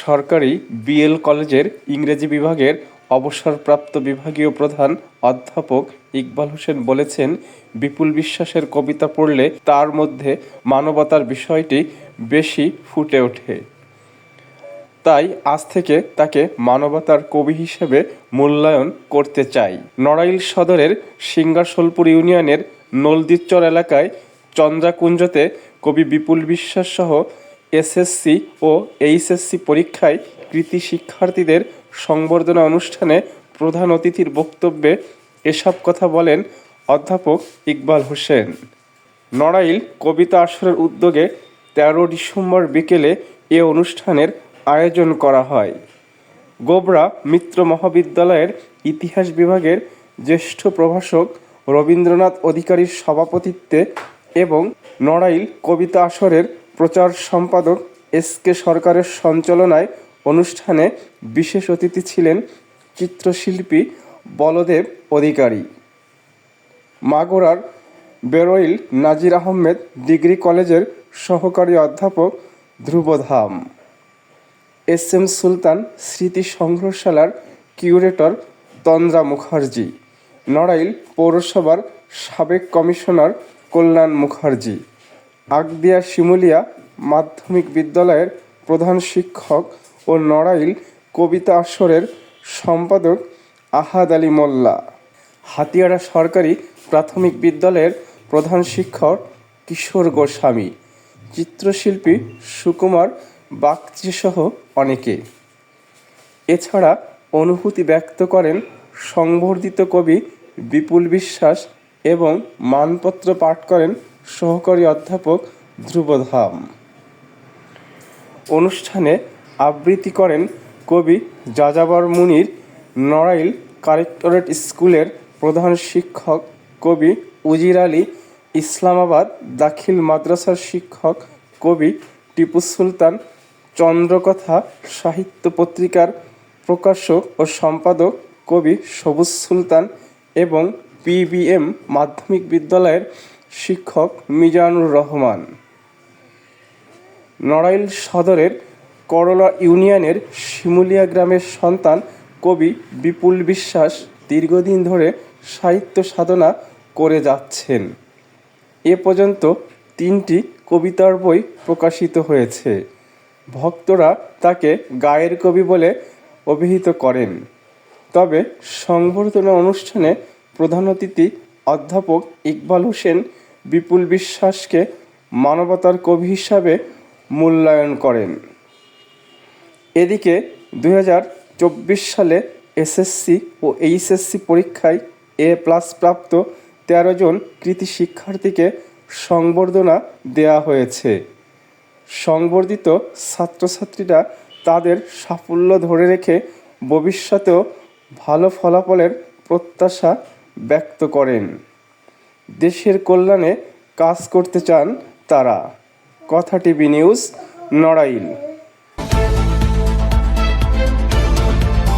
সরকারি বিএল কলেজের ইংরেজি বিভাগের অবসরপ্রাপ্ত বিভাগীয় প্রধান অধ্যাপক ইকবাল হোসেন বলেছেন, বিপুল বিশ্বাসের কবিতা পড়লে তার মধ্যে মানবতার বিষয়টি বেশি ফুটে ওঠে। তাই আজ থেকে তাকে মানবতার কবি হিসেবে মূল্যায়ন করতে চাই। নড়াইল সদরের সিংগাসোলপুর ইউনিয়নের নলদিচর এলাকায় চন্দ্রাকুঞ্জতে কবি বিপুল বিশ্বাস সহ এসএসসি ও এইচএসসি পরীক্ষায় কৃতী শিক্ষার্থীদের সংবর্ধনা অনুষ্ঠানে প্রধান অতিথির বক্তব্যে এসব কথা বলেন অধ্যাপক ইকবাল হোসেন। নড়াইল কবিতা আসরের উদ্যোগে ১৩ ডিসেম্বর বিকেলে এ অনুষ্ঠানের আয়োজন করা হয়। গোবরা মিত্র মহাবিদ্যালয়ের ইতিহাস বিভাগের জ্যেষ্ঠ প্রভাষক রবীন্দ্রনাথ অধিকারীর সভাপতিত্বে এবং নড়াইল কবিতা আসরের প্রচার সম্পাদক এস.কে সরকারের সঞ্চালনায় অনুষ্ঠানে বিশেষ অতিথি ছিলেন চিত্রশিল্পী বলদেব অধিকারী। মাগুরার বেরইল নাজির আহমেদ ডিগ্রি কলেজের সহকারী অধ্যাপক ধ্রুব ধাম, এস.এম. সুলতান স্মৃতি সংগ্রহশালার কিউরেটর তন্দ্রা মুখার্জি, নড়াইল পৌরসভার সাবেক কমিশনার কল্যাণ মুখার্জি, আগদিয়া শিমুলিয়া মাধ্যমিক বিদ্যালয়ের প্রধান শিক্ষক ও নড়াইল কবিতা আসরের সম্পাদক আহাদ আলী মোল্লা, হাতিয়াড়া সরকারি প্রাথমিক বিদ্যালয়ের প্রধান শিক্ষক কিশোর গোস্বামী, চিত্রশিল্পী সুকুমার বাগচিসহ অনেকে। এছাড়া অনুভূতি ব্যক্ত করেন সংবর্ধিত কবি বিপুল বিশ্বাস এবং মানপত্র পাঠ করেন সহকারী অধ্যাপক ধ্রুব ধাম। অনুষ্ঠানে আবৃত্তি করেন কবি যাযাবর মুনির, নড়াইল কালেক্টরেট স্কুলের প্রধান শিক্ষক কবি উজির আলী, ইসলামাবাদ দাখিল মাদ্রাসার শিক্ষক কবি টিপু সুলতান, চন্দ্রকথা সাহিত্য পত্রিকার প্রকাশক ও সম্পাদক কবি সবুজ সুলতান এবং পিবিএম মাধ্যমিক বিদ্যালয়ের শিক্ষক মিজানুর রহমান। নড়াইল সদরের করলা ইউনিয়নের শিমুলিয়া গ্রামের সন্তান কবি বিপুল বিশ্বাস দীর্ঘদিন ধরে সাহিত্য সাধনা করে যাচ্ছেন। এ পর্যন্ত ৩টি কবিতার বই প্রকাশিত হয়েছে। ভক্তরা তাকে গায়ের কবি বলে অভিহিত করেন। তবে সংবর্ধনা অনুষ্ঠানে প্রধান অতিথি অধ্যাপক ইকবাল হোসেন বিপুল বিশ্বাসকে মানবতার কবি হিসাবে মূল্যায়ন করেন। এদিকে ২০২৪ সালে এসএসসি ও এইচএসসি পরীক্ষায় A+ প্রাপ্ত ১৩ জন কৃতী শিক্ষার্থীকে সংবর্ধনা দেয়া হয়েছে। সংবর্ধিত ছাত্রছাত্রীরা তাদের সাফল্য ধরে রেখে ভবিষ্যতেও ভালো ফলাফলের প্রত্যাশা ব্যক্ত করেন। দেশের কল্যাণে কাজ করতে চান তারা। কথা টিভি নিউজ, নড়াইল।